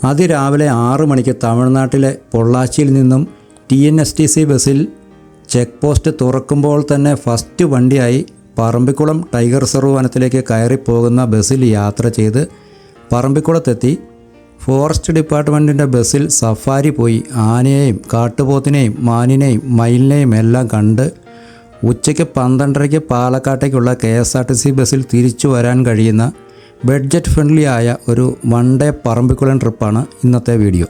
അതിരാവിലെ 6 മണിക്ക് തമിഴ്നാട്ടിലെ പൊള്ളാച്ചിയിൽ നിന്നും TNSTC ബസ്സിൽ ചെക്ക് പോസ്റ്റ് തുറക്കുമ്പോൾ തന്നെ ഫസ്റ്റ് വണ്ടിയായി പറമ്പിക്കുളം ടൈഗർ റിസർവ് വനത്തിലേക്ക് കയറിപ്പോകുന്ന ബസ്സിൽ യാത്ര ചെയ്ത് പറമ്പിക്കുളത്തെത്തി ഫോറസ്റ്റ് ഡിപ്പാർട്ട്മെൻറ്റിൻ്റെ ബസ്സിൽ സഫാരി പോയി ആനയെയും കാട്ടുപോത്തിനെയും മാനിനെയും മയിലിനെയും എല്ലാം കണ്ട് ഉച്ചയ്ക്ക് 12:30 പാലക്കാട്ടേക്കുള്ള KSRTC ബസ്സിൽ തിരിച്ചു വരാൻ കഴിയുന്ന ബഡ്ജറ്റ് ഫ്രണ്ട്ലി ആയ ഒരു വൺ ഡേ പറമ്പിക്കുളം ട്രിപ്പാണ് ഇന്നത്തെ വീഡിയോ.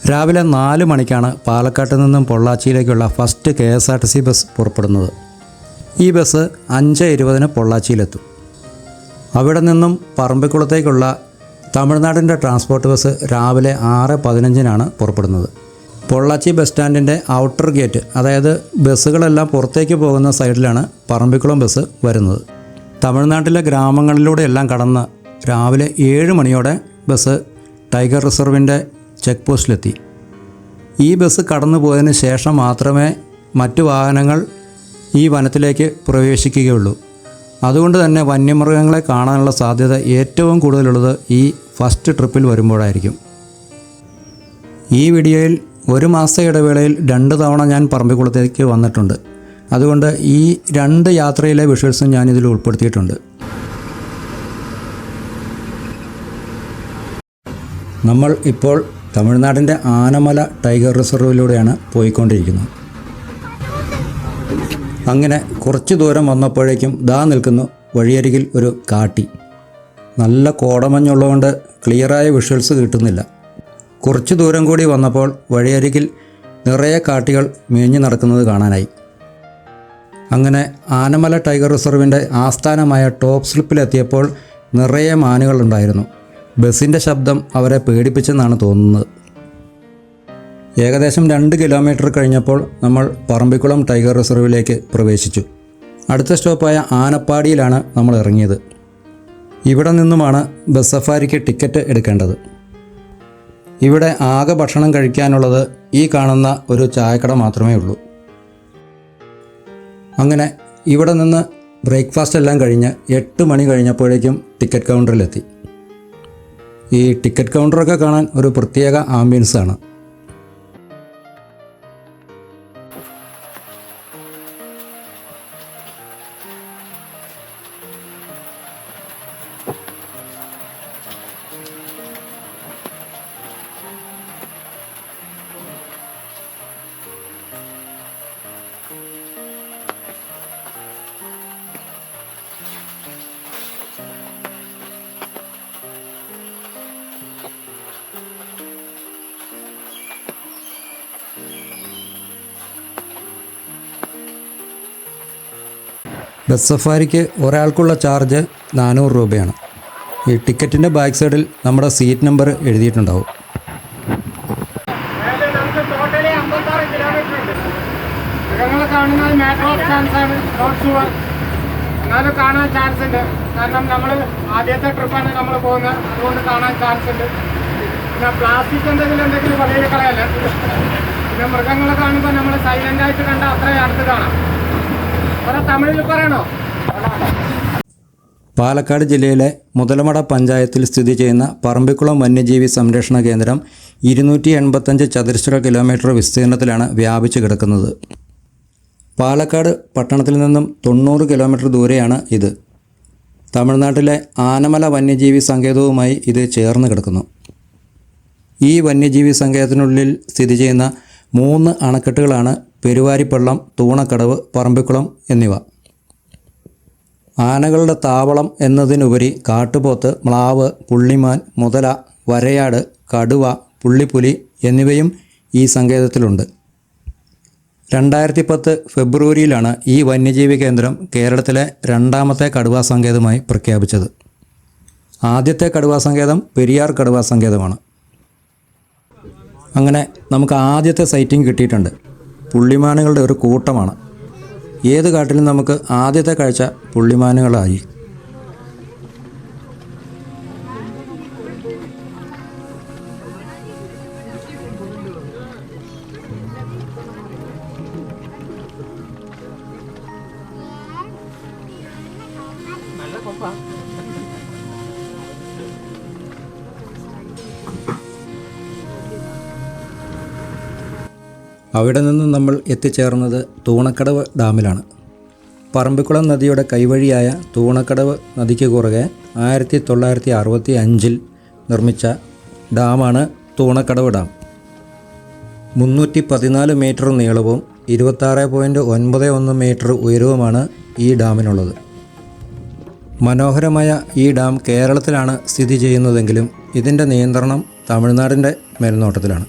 രാവിലെ 4 മണിക്കാണ് പാലക്കാട്ട് നിന്നും പൊള്ളാച്ചിയിലേക്കുള്ള ഫസ്റ്റ് KSRTC ബസ് പുറപ്പെടുന്നത്. ഈ ബസ് 5:20 പൊള്ളാച്ചിയിലെത്തും. അവിടെ നിന്നും പറമ്പിക്കുളത്തേക്കുള്ള തമിഴ്നാടിൻ്റെ ട്രാൻസ്പോർട്ട് ബസ് രാവിലെ 6:15 പുറപ്പെടുന്നത്. പൊള്ളാച്ചി ബസ് സ്റ്റാൻഡിൻ്റെ ഔട്ടർ ഗേറ്റ്, അതായത് ബസ്സുകളെല്ലാം പുറത്തേക്ക് പോകുന്ന സൈഡിലാണ് പറമ്പിക്കുളം ബസ് വരുന്നത്. തമിഴ്നാട്ടിലെ ഗ്രാമങ്ങളിലൂടെയെല്ലാം കടന്ന് രാവിലെ 7 മണിയോടെ ബസ് ടൈഗർ റിസർവിൻ്റെ ചെക്ക് പോസ്റ്റിലെത്തി. ഈ ബസ് കടന്നു പോയതിന് ശേഷം മാത്രമേ മറ്റു വാഹനങ്ങൾ ഈ വനത്തിലേക്ക് പ്രവേശിക്കുകയുള്ളൂ. അതുകൊണ്ട് തന്നെ വന്യമൃഗങ്ങളെ കാണാനുള്ള സാധ്യത ഏറ്റവും കൂടുതലുള്ളത് ഈ ഫസ്റ്റ് ട്രിപ്പിൽ വരുമ്പോഴായിരിക്കും. ഈ വീഡിയോയിൽ 1 മാസ ഇടവേളയിൽ 2 തവണ ഞാൻ പറമ്പിക്കുളത്തേക്ക് വന്നിട്ടുണ്ട്. അതുകൊണ്ട് ഈ 2 യാത്രയിലെ വിഷ്വൽസും ഞാനിതിൽ ഉൾപ്പെടുത്തിയിട്ടുണ്ട്. നമ്മൾ ഇപ്പോൾ തമിഴ്നാടിൻ്റെ ആനമല ടൈഗർ റിസർവിലൂടെയാണ് പോയിക്കൊണ്ടിരിക്കുന്നത്. അങ്ങനെ കുറച്ച് ദൂരം വന്നപ്പോഴേക്കും ദാ നിൽക്കുന്നു വഴിയരികിൽ ഒരു കാട്ടി. നല്ല കോടമഞ്ഞുള്ളതുകൊണ്ട് ക്ലിയറായ വിഷ്വൽസ് കിട്ടുന്നില്ല. കുറച്ച് ദൂരം കൂടി വന്നപ്പോൾ വഴിയരികിൽ നിറയെ കാട്ടികൾ മേഞ്ഞു നടക്കുന്നത് കാണാനായി. അങ്ങനെ ആനമല ടൈഗർ റിസർവിൻ്റെ ആസ്ഥാനമായ ടോപ്പ് സ്ലിപ്പിലെത്തിയപ്പോൾ നിറയെ മാനുകളുണ്ടായിരുന്നു. ബസ്സിൻ്റെ ശബ്ദം അവരെ പേടിപ്പിച്ചെന്നാണ് തോന്നുന്നത്. ഏകദേശം 2 കിലോമീറ്റർ കഴിഞ്ഞപ്പോൾ നമ്മൾ പറമ്പിക്കുളം ടൈഗർ റിസർവിലേക്ക് പ്രവേശിച്ചു. അടുത്ത സ്റ്റോപ്പായ ആനപ്പാടിയിലാണ് നമ്മൾ ഇറങ്ങിയത്. ഇവിടെ നിന്നുമാണ് ബസ് സഫാരിക്ക് ടിക്കറ്റ് എടുക്കേണ്ടത്. ഇവിടെ ആകെ ഭക്ഷണം കഴിക്കാനുള്ളത് ഈ കാണുന്ന ഒരു ചായക്കട മാത്രമേ ഉള്ളൂ. അങ്ങനെ ഇവിടെ നിന്ന് ബ്രേക്ക്ഫാസ്റ്റ് എല്ലാം കഴിഞ്ഞ് 8 മണി കഴിഞ്ഞപ്പോഴേക്കും ടിക്കറ്റ് കൗണ്ടറിലെത്തി. ഈ ടിക്കറ്റ് കൗണ്ടറൊക്കെ കാണാൻ ഒരു പ്രത്യേക ആംബിയൻസാണ്. ബസ് സഫാരിക്ക് ഒരാൾക്കുള്ള ചാർജ് 400 രൂപയാണ്. ഈ ടിക്കറ്റിൻ്റെ ബാക്ക് സൈഡിൽ നമ്മുടെ സീറ്റ് നമ്പർ എഴുതിയിട്ടുണ്ടാവും. എന്നാലും കാണാൻ ചാൻസ് ഉണ്ട്. കാരണം നമ്മൾ ആദ്യത്തെ ട്രിപ്പാണ് നമ്മൾ പോകുന്നത്, അതുകൊണ്ട് കാണാൻ ചാൻസ് ഉണ്ട്. പിന്നെ പ്ലാസ്റ്റിക് എന്തെങ്കിലും വലിയ കളയല്ല. പിന്നെ മൃഗങ്ങളെ കാണുമ്പോൾ നമ്മൾ സൈലൻ്റായിട്ട് കണ്ട അത്രയും അടുത്ത് കാണാം. തമിഴിൽ പറയണോ? പാലക്കാട് ജില്ലയിലെ മുതലമട പഞ്ചായത്തിൽ സ്ഥിതി ചെയ്യുന്ന പറമ്പിക്കുളം വന്യജീവി സംരക്ഷണ കേന്ദ്രം 285 ചതുരശ്ര കിലോമീറ്റർ വിസ്തീർണത്തിലാണ് വ്യാപിച്ചു കിടക്കുന്നത്. പാലക്കാട് പട്ടണത്തിൽ നിന്നും 90 കിലോമീറ്റർ ദൂരെയാണ് ഇത്. തമിഴ്നാട്ടിലെ ആനമല വന്യജീവി സങ്കേതവുമായി ഇത് ചേർന്ന് കിടക്കുന്നു. ഈ വന്യജീവി സങ്കേതത്തിനുള്ളിൽ സ്ഥിതി ചെയ്യുന്ന 3 അണക്കെട്ടുകളാണ് പെരുവാരിപ്പള്ളം, തൂണക്കടവ്, പറമ്പിക്കുളം എന്നിവ. ആനകളുടെ താവളം എന്നതിനുപരി കാട്ടുപോത്ത്, മ്ലാവ്, പുള്ളിമാൻ, മുതല, വരയാട്, കടുവ, പുള്ളിപ്പുലി എന്നിവയും ഈ സങ്കേതത്തിലുണ്ട്. 2010 ഫെബ്രുവരിയിലാണ് ഈ വന്യജീവി കേന്ദ്രം കേരളത്തിലെ 2ാമത്തെ കടുവാ സങ്കേതമായി പ്രഖ്യാപിച്ചത്. ആദ്യത്തെ കടുവാ സങ്കേതം പെരിയാർ കടുവാ സങ്കേതമാണ്. അങ്ങനെ നമുക്ക് ആദ്യത്തെ സൈറ്റിംഗ് കിട്ടിയിട്ടുണ്ട്. പുള്ളിമാനുകളുടെ ഒരു കൂട്ടമാണ്. ഏത് കാട്ടിലും നമുക്ക് ആദ്യത്തെ കാഴ്ച പുള്ളിമാനുകളായി. നല്ല അവിടെ നിന്ന് നമ്മൾ എത്തിച്ചേർന്നത് തൂണക്കടവ് ഡാമിലാണ്. പറമ്പിക്കുളം നദിയുടെ കൈവഴിയായ തൂണക്കടവ് നദിക്ക് കുറുകെ 1965 നിർമ്മിച്ച ഡാമാണ് തൂണക്കടവ് ഡാം. 314 മീറ്റർ നീളവും 26.91 മീറ്റർ ഉയരവുമാണ് ഈ ഡാമിനുള്ളത്. മനോഹരമായ ഈ ഡാം കേരളത്തിലാണ് സ്ഥിതി ചെയ്യുന്നതെങ്കിലും ഇതിൻ്റെ നിയന്ത്രണം തമിഴ്നാടിൻ്റെ മേൽനോട്ടത്തിലാണ്.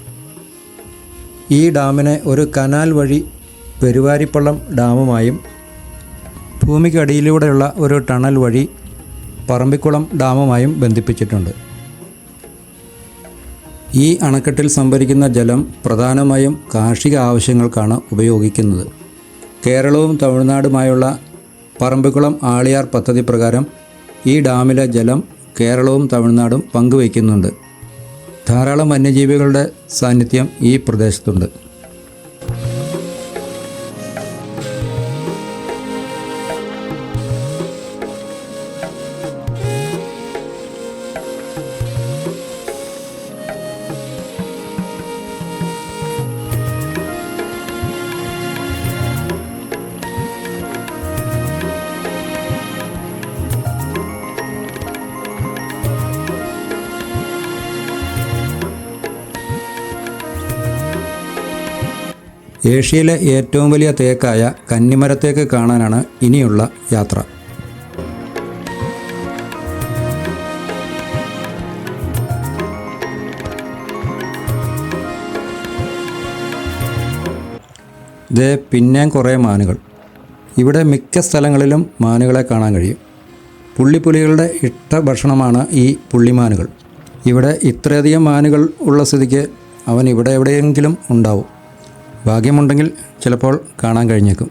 ഈ ഡാമിനെ ഒരു കനാൽ വഴി പെരുവാരിപ്പള്ളം ഡാമുമായും ഭൂമിക്കടിയിലൂടെയുള്ള ഒരു ടണൽ വഴി പറമ്പിക്കുളം ഡാമുമായും ബന്ധിപ്പിച്ചിട്ടുണ്ട്. ഈ അണക്കെട്ടിൽ സംഭരിക്കുന്ന ജലം പ്രധാനമായും കാർഷിക ആവശ്യങ്ങൾക്കാണ് ഉപയോഗിക്കുന്നത്. കേരളവും തമിഴ്നാടുമായുള്ള പറമ്പിക്കുളം ആളിയാർ പദ്ധതി പ്രകാരം ഈ ഡാമിലെ ജലം കേരളവും തമിഴ്നാടും പങ്കുവയ്ക്കുന്നുണ്ട്. ധാരാളം വന്യജീവികളുടെ സാന്നിധ്യം ഈ പ്രദേശത്തുണ്ട്. ഏഷ്യയിലെ ഏറ്റവും വലിയ തേക്കായ കന്നിമരത്തേക്ക് കാണാനാണ് ഇനിയുള്ള യാത്ര. ദേ പിന്നെയും കുറേ മാനുകൾ. ഇവിടെ മിക്ക സ്ഥലങ്ങളിലും മാനുകളെ കാണാൻ കഴിയും. പുള്ളിപ്പുലികളുടെ ഇഷ്ട ഭക്ഷണമാണ് ഈ പുള്ളിമാനുകൾ. ഇവിടെ ഇത്രയധികം മാനുകൾ ഉള്ള സ്ഥിതിക്ക് അവൻ ഇവിടെ എവിടെയെങ്കിലും ഉണ്ടാവും. ഭാഗ്യമുണ്ടെങ്കിൽ ചിലപ്പോൾ കാണാൻ കഴിഞ്ഞേക്കും.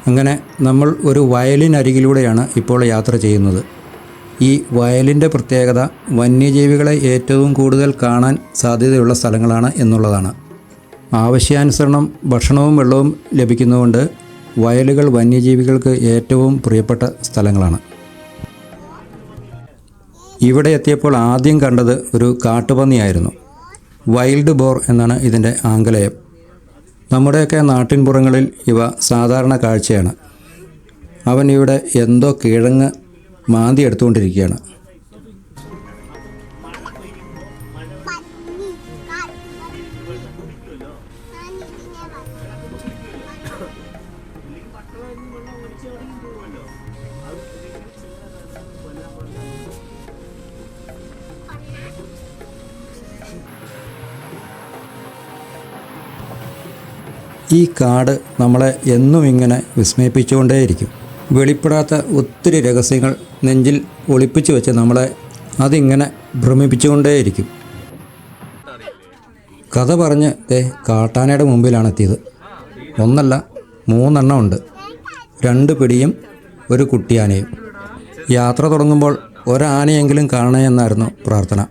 അങ്ങനെ നമ്മൾ ഒരു വയലിനരികിലൂടെയാണ് ഇപ്പോൾ യാത്ര ചെയ്യുന്നത്. ഈ വയലിൻ്റെ പ്രത്യേകത വന്യജീവികളെ ഏറ്റവും കൂടുതൽ കാണാൻ സാധ്യതയുള്ള സ്ഥലങ്ങളാണ് എന്നുള്ളതാണ്. ആവശ്യാനുസരണം ഭക്ഷണവും വെള്ളവും ലഭിക്കുന്നതുകൊണ്ട് വയലുകൾ വന്യജീവികൾക്ക് ഏറ്റവും പ്രിയപ്പെട്ട സ്ഥലങ്ങളാണ്. ഇവിടെ എത്തിയപ്പോൾ ആദ്യം കണ്ടത് ഒരു കാട്ടുപന്നിയായിരുന്നു. വൈൽഡ് ബോർ എന്നാണ് ഇതിൻ്റെ ആംഗലേയം. നമ്മുടെയൊക്കെ നാട്ടിൻപുറങ്ങളിൽ ഇവ സാധാരണ കാഴ്ചയാണ്. അവൻ ഇവിടെ എന്തോ കിഴങ്ങ് മാന്തി എടുത്തുകൊണ്ടിരിക്കുകയാണ്. ഈ കാട് നമ്മളെ എന്നും ഇങ്ങനെ വിസ്മയിപ്പിച്ചുകൊണ്ടേയിരിക്കും. വെളിപ്പെടാത്ത ഒത്തിരി രഹസ്യങ്ങൾ നെഞ്ചിൽ ഒളിപ്പിച്ചു വെച്ച് നമ്മളെ അതിങ്ങനെ ഭ്രമിപ്പിച്ചുകൊണ്ടേയിരിക്കും. കഥ പറഞ്ഞ് കാട്ടാനയുടെ മുമ്പിലാണെത്തിയത്. ഒന്നല്ല 3 എണ്ണം ഉണ്ട്. 2 പിടിയും ഒരു കുട്ടിയാനയും. യാത്ര തുടങ്ങുമ്പോൾ ഒരാനയെങ്കിലും കാണണേ എന്നായിരുന്നു പ്രാർത്ഥന.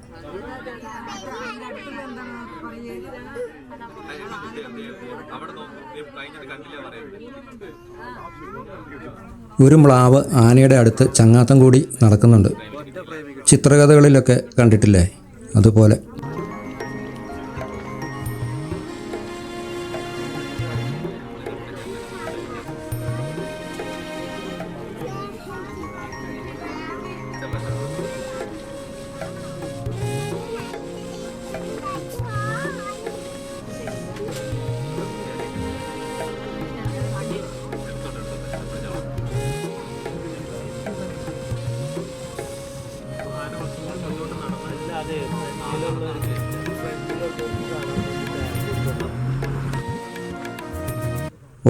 ഒരു മ്ലാവ് ആനയുടെ അടുത്ത് ചങ്ങാത്തം കൂടി നടക്കുന്നുണ്ട്. ചിത്രകഥകളിലൊക്കെ കണ്ടിട്ടില്ലേ? അതുപോലെ.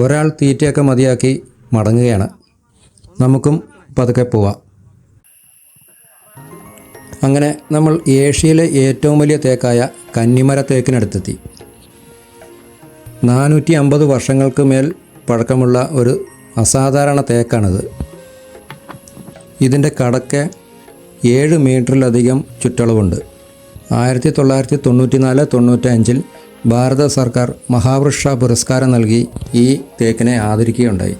ഒരാൾ തീറ്റയൊക്കെ മതിയാക്കി മടങ്ങുകയാണ്. നമുക്കും പതുക്കെ പോവാം. അങ്ങനെ നമ്മൾ ഏഷ്യയിലെ ഏറ്റവും വലിയ തേക്കായ കന്നിമര തേക്കിനടുത്തെത്തി. 450 വർഷങ്ങൾക്ക് മേൽ പഴക്കമുള്ള ഒരു അസാധാരണ തേക്കാണിത്. ഇതിൻ്റെ കടക്ക് 7 മീറ്ററിലധികം ചുറ്റളവുണ്ട്. 1994-95 ഭാരത സർക്കാർ മഹാവൃക്ഷ പുരസ്കാരം നൽകി ഈ തേക്കിനെ ആദരിക്കുകയുണ്ടായി.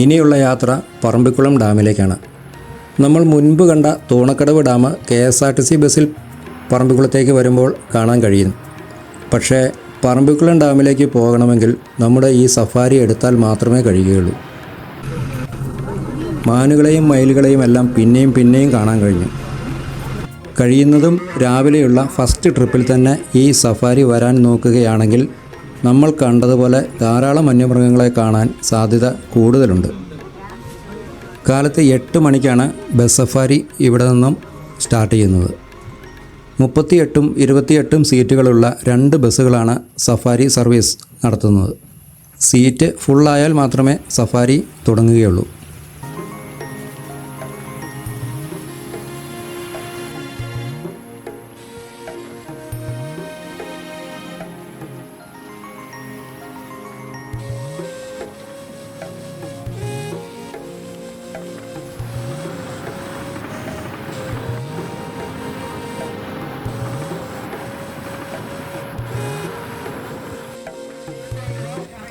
ഇനിയുള്ള യാത്ര പറമ്പിക്കുളം ഡാമിലേക്കാണ്. നമ്മൾ മുൻപ് കണ്ട തൂണക്കടവ് ഡാം KSRTC ബസ്സിൽ പറമ്പിക്കുളത്തേക്ക് വരുമ്പോൾ കാണാൻ കഴിയും. പക്ഷേ പറമ്പിക്കുളം ഡാമിലേക്ക് പോകണമെങ്കിൽ നമ്മുടെ ഈ സഫാരി എടുത്താൽ മാത്രമേ കഴിയുകയുള്ളൂ. മാനുകളെയും മയിലുകളെയും എല്ലാം പിന്നെയും കാണാൻ കഴിഞ്ഞു. കഴിയുന്നതും രാവിലെയുള്ള ഫസ്റ്റ് ട്രിപ്പിൽ തന്നെ ഈ സഫാരി വരാൻ നോക്കുകയാണെങ്കിൽ നമ്മൾ കണ്ടതുപോലെ ധാരാളം വന്യമൃഗങ്ങളെ കാണാൻ സാധ്യത കൂടുതലുണ്ട്. കാലത്ത് 8 മണിക്കാണ് ബസ് സഫാരി ഇവിടെ നിന്നും സ്റ്റാർട്ട് ചെയ്യുന്നത്. 38ഉം 28ഉം സീറ്റുകളുള്ള 2 ബസ്സുകളാണ് സഫാരി സർവീസ് നടത്തുന്നത്. സീറ്റ് ഫുള്ളായാൽ മാത്രമേ സഫാരി തുടങ്ങുകയുള്ളൂ.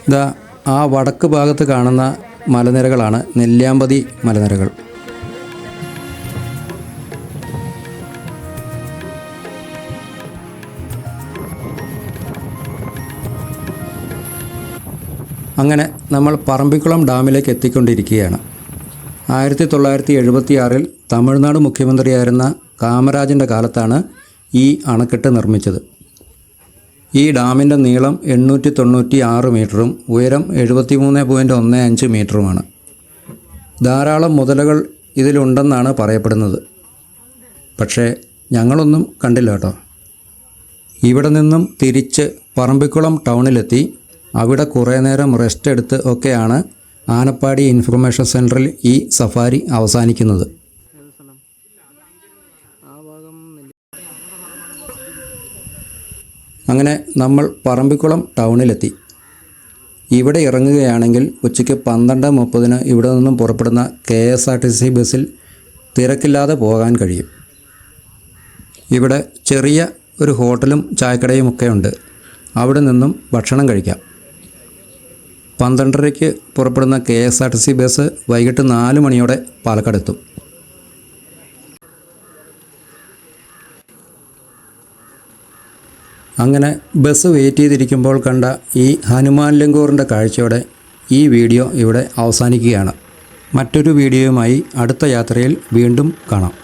ഇതാ ആ വടക്ക് ഭാഗത്ത് കാണുന്ന മലനിരകളാണ് നെല്ലിയാമ്പതി മലനിരകൾ. അങ്ങനെ നമ്മൾ പറമ്പിക്കുളം ഡാമിലേക്ക് എത്തിക്കൊണ്ടിരിക്കുകയാണ്. 1976-ൽ തമിഴ്നാട് മുഖ്യമന്ത്രിയായിരുന്ന കാമരാജിൻ്റെ കാലത്താണ് ഈ അണക്കെട്ട് നിർമ്മിച്ചത്. ഈ ഡാമിൻ്റെ നീളം 896 മീറ്ററും ഉയരം 73.15 മീറ്ററുമാണ്. ധാരാളം മുതലകൾ ഇതിലുണ്ടെന്നാണ് പറയപ്പെടുന്നത്. പക്ഷേ ഞങ്ങളൊന്നും കണ്ടില്ല കേട്ടോ. ഇവിടെ നിന്നും തിരിച്ച് പറമ്പിക്കുളം ടൗണിലെത്തി അവിടെ കുറേ നേരം റെസ്റ്റ് എടുത്ത് ഒക്കെയാണ് ആനപ്പാടി ഇൻഫർമേഷൻ സെൻറ്ററിൽ ഈ സഫാരി അവസാനിക്കുന്നത്. അങ്ങനെ നമ്മൾ പറമ്പിക്കുളം ടൗണിലെത്തി. ഇവിടെ ഇറങ്ങുകയാണെങ്കിൽ ഉച്ചയ്ക്ക് 12:30 ഇവിടെ നിന്നും പുറപ്പെടുന്ന KSRTC ബസ്സിൽ തിരക്കില്ലാതെ പോകാൻ കഴിയും. ഇവിടെ ചെറിയ ഒരു ഹോട്ടലും ചായക്കടയും ഒക്കെ ഉണ്ട്. അവിടെ നിന്നും ഭക്ഷണം കഴിക്കാം. 12:30 പുറപ്പെടുന്ന KSRTC ബസ് വൈകിട്ട് 4 മണിയോടെ പാലക്കാടെത്തും. അങ്ങനെ ബസ് വെയിറ്റ് ചെയ്തിരിക്കുമ്പോൾ കണ്ട ഈ ഹനുമാൻ ലങ്കൂറിൻ്റെ കാഴ്ചയോടെ ഈ വീഡിയോ ഇവിടെ അവസാനിക്കുകയാണ്. മറ്റൊരു വീഡിയോയുമായി അടുത്ത യാത്രയിൽ വീണ്ടും കാണാം.